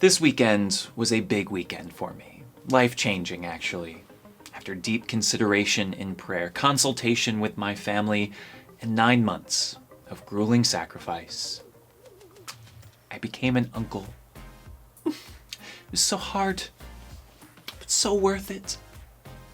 This weekend was a big weekend for me. Life-changing, actually. After deep consideration in prayer, consultation with my family, and 9 months of grueling sacrifice, I became an uncle. It was so hard, but so worth it.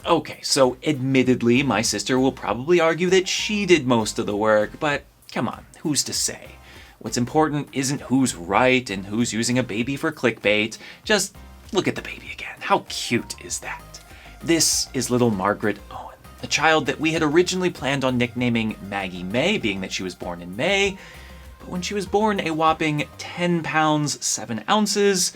Okay, so admittedly, my sister will probably argue that she did most of the work, but come on, who's to say? What's important isn't who's right and who's using a baby for clickbait. Just look at the baby again. How cute is that? This is little Margaret Owen, a child that we had originally planned on nicknaming Maggie May, being that she was born in May. But when she was born a whopping 10 pounds, 7 ounces,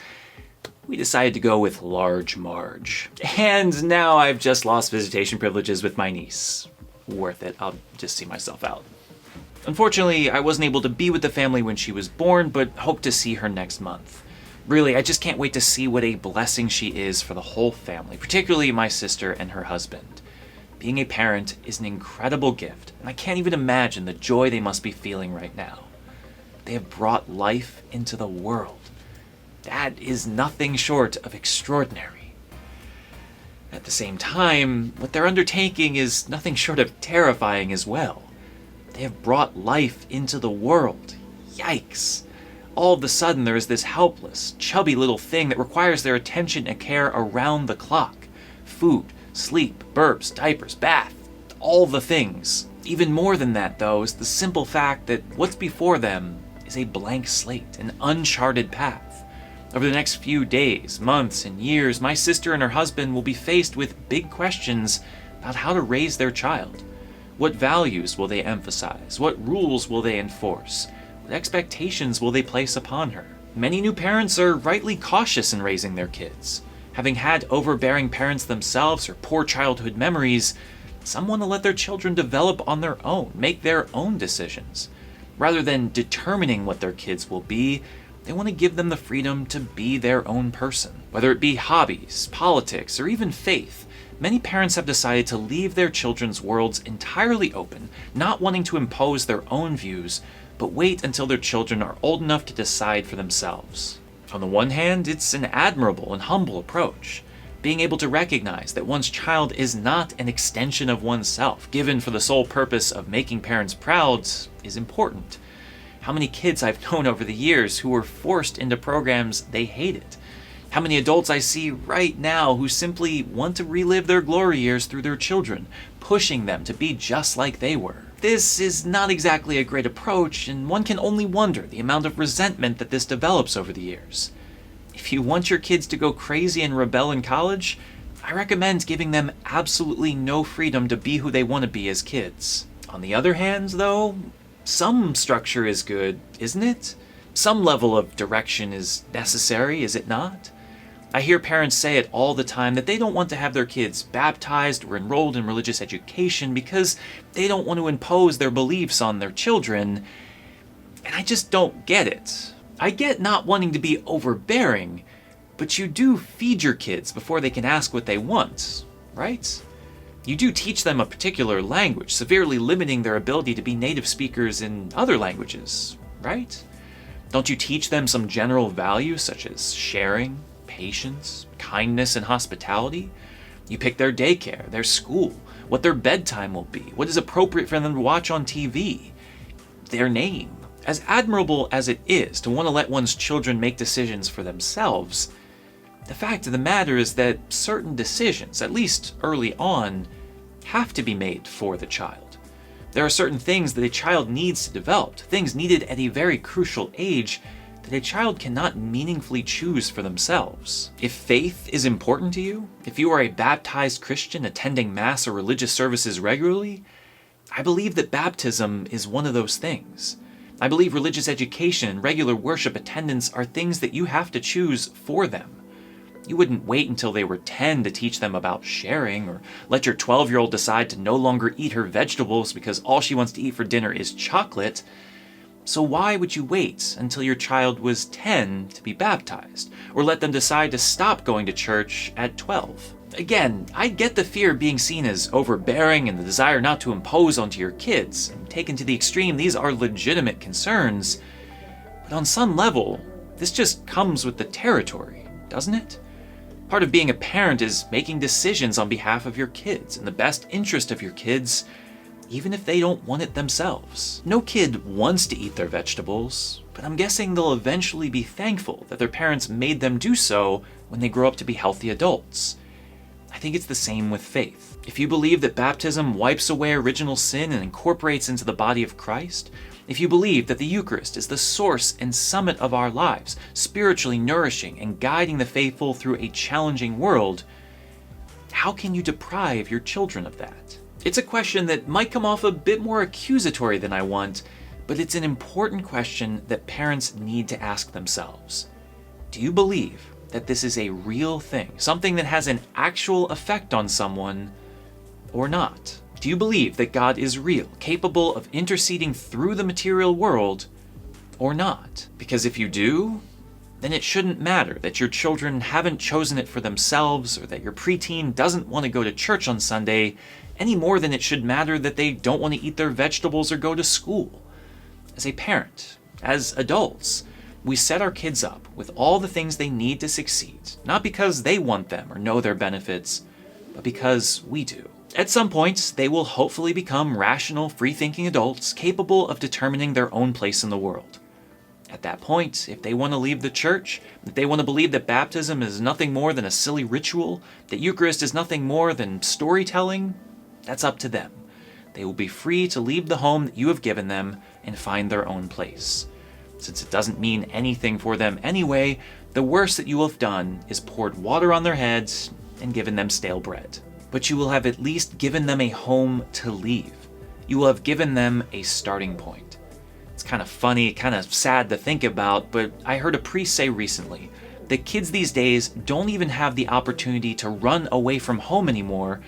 we decided to go with Large Marge. And now I've just lost visitation privileges with my niece. Worth it. I'll just see myself out. Unfortunately, I wasn't able to be with the family when she was born, but hope to see her next month. Really, I just can't wait to see what a blessing she is for the whole family, particularly my sister and her husband. Being a parent is an incredible gift, and I can't even imagine the joy they must be feeling right now. They have brought life into the world. That is nothing short of extraordinary. At the same time, what they're undertaking is nothing short of terrifying as well. They have brought life into the world. Yikes. All of a sudden, there is this helpless, chubby little thing that requires their attention and care around the clock. Food, sleep, burps, diapers, bath, all the things. Even more than that, though, is the simple fact that what's before them is a blank slate, an uncharted path. Over the next few days, months, and years, my sister and her husband will be faced with big questions about how to raise their child. What values will they emphasize? What rules will they enforce? What expectations will they place upon her? Many new parents are rightly cautious in raising their kids. Having had overbearing parents themselves or poor childhood memories, some want to let their children develop on their own, make their own decisions. Rather than determining what their kids will be, they want to give them the freedom to be their own person. Whether it be hobbies, politics, or even faith, many parents have decided to leave their children's worlds entirely open, not wanting to impose their own views, but wait until their children are old enough to decide for themselves. On the one hand, it's an admirable and humble approach. Being able to recognize that one's child is not an extension of oneself, given for the sole purpose of making parents proud, is important. How many kids I've known over the years who were forced into programs they hated. How many adults I see right now who simply want to relive their glory years through their children, pushing them to be just like they were. This is not exactly a great approach, and one can only wonder the amount of resentment that this develops over the years. If you want your kids to go crazy and rebel in college, I recommend giving them absolutely no freedom to be who they want to be as kids. On the other hand, though, some structure is good, isn't it? Some level of direction is necessary, is it not? I hear parents say it all the time that they don't want to have their kids baptized or enrolled in religious education because they don't want to impose their beliefs on their children, and I just don't get it. I get not wanting to be overbearing, but you do feed your kids before they can ask what they want, right? You do teach them a particular language, severely limiting their ability to be native speakers in other languages, right? Don't you teach them some general values such as sharing, patience, kindness, and hospitality? You pick their daycare, their school, what their bedtime will be, what is appropriate for them to watch on TV, their name. As admirable as it is to want to let one's children make decisions for themselves, the fact of the matter is that certain decisions, at least early on, have to be made for the child. There are certain things that a child needs to develop, things needed at a very crucial age that a child cannot meaningfully choose for themselves. If faith is important to you, if you are a baptized Christian attending Mass or religious services regularly, I believe that baptism is one of those things. I believe religious education and regular worship attendance are things that you have to choose for them. You wouldn't wait until they were 10 to teach them about sharing, or let your 12-year-old decide to no longer eat her vegetables because all she wants to eat for dinner is chocolate. So why would you wait until your child was 10 to be baptized, or let them decide to stop going to church at 12? Again, I get the fear of being seen as overbearing and the desire not to impose onto your kids, and taken to the extreme, these are legitimate concerns. But on some level, This just comes with the territory, doesn't it? Part of being a parent is making decisions on behalf of your kids in the best interest of your kids, even if they don't want it themselves. No kid wants to eat their vegetables, but I'm guessing they'll eventually be thankful that their parents made them do so when they grow up to be healthy adults. I think it's the same with faith. If you believe that baptism wipes away original sin and incorporates into the body of Christ, if you believe that the Eucharist is the source and summit of our lives, spiritually nourishing and guiding the faithful through a challenging world, how can you deprive your children of that? It's a question that might come off a bit more accusatory than I want, but it's an important question that parents need to ask themselves. Do you believe that this is a real thing, something that has an actual effect on someone, or not? Do you believe that God is real, capable of interceding through the material world, or not? Because if you do, then it shouldn't matter that your children haven't chosen it for themselves, or that your preteen doesn't want to go to church on Sunday, any more than it should matter that they don't want to eat their vegetables or go to school. As a parent, as adults, we set our kids up with all the things they need to succeed, not because they want them or know their benefits, but because we do. At some point, they will hopefully become rational, free-thinking adults capable of determining their own place in the world. At that point, if they want to leave the church, if they want to believe that baptism is nothing more than a silly ritual, that Eucharist is nothing more than storytelling, that's up to them. They will be free to leave the home that you have given them and find their own place. Since it doesn't mean anything for them anyway, the worst that you will have done is poured water on their heads and given them stale bread. But you will have at least given them a home to leave. You will have given them a starting point. It's kind of funny, kind of sad to think about, but I heard a priest say recently that kids these days don't even have the opportunity to run away from home anymore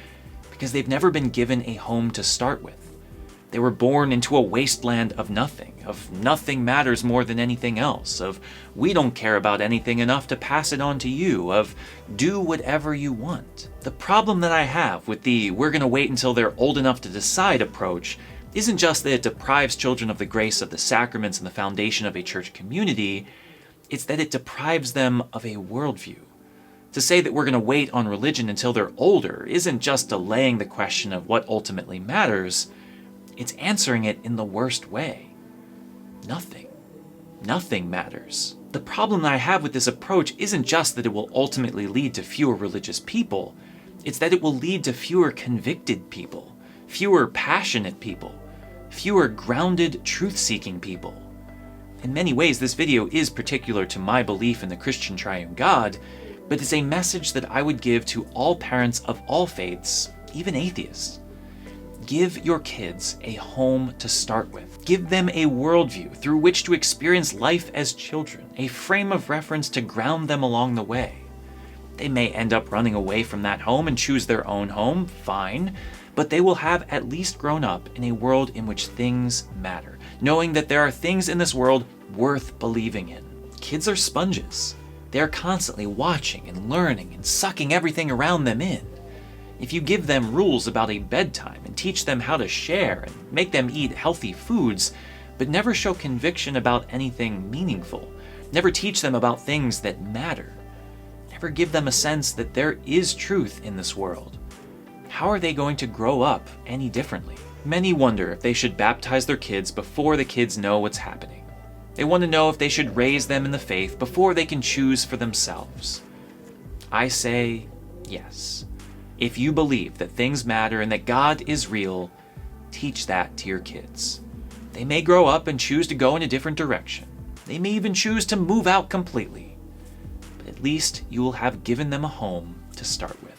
because they've never been given a home to start with. They were born into a wasteland of nothing matters more than anything else, of we don't care about anything enough to pass it on to you, of do whatever you want. The problem that I have with the we're gonna wait until they're old enough to decide approach isn't just that it deprives children of the grace of the sacraments and the foundation of a church community, it's that it deprives them of a worldview. To say that we're gonna wait on religion until they're older isn't just delaying the question of what ultimately matters, it's answering it in the worst way. Nothing matters. The problem that I have with this approach isn't just that it will ultimately lead to fewer religious people, it's that it will lead to fewer convicted people, fewer passionate people, fewer grounded, truth-seeking people. In many ways, this video is particular to my belief in the Christian triune God, but it's a message that I would give to all parents of all faiths, even atheists. Give your kids a home to start with. Give them a worldview through which to experience life as children, a frame of reference to ground them along the way. They may end up running away from that home and choose their own home, fine, but they will have at least grown up in a world in which things matter, knowing that there are things in this world worth believing in. Kids are sponges. They are constantly watching and learning and sucking everything around them in. If you give them rules about a bedtime and teach them how to share and make them eat healthy foods, but never show conviction about anything meaningful, never teach them about things that matter, never give them a sense that there is truth in this world, how are they going to grow up any differently? Many wonder if they should baptize their kids before the kids know what's happening. They want to know if they should raise them in the faith before they can choose for themselves. I say yes. If you believe that things matter and that God is real, teach that to your kids. They may grow up and choose to go in a different direction. They may even choose to move out completely. But at least you will have given them a home to start with.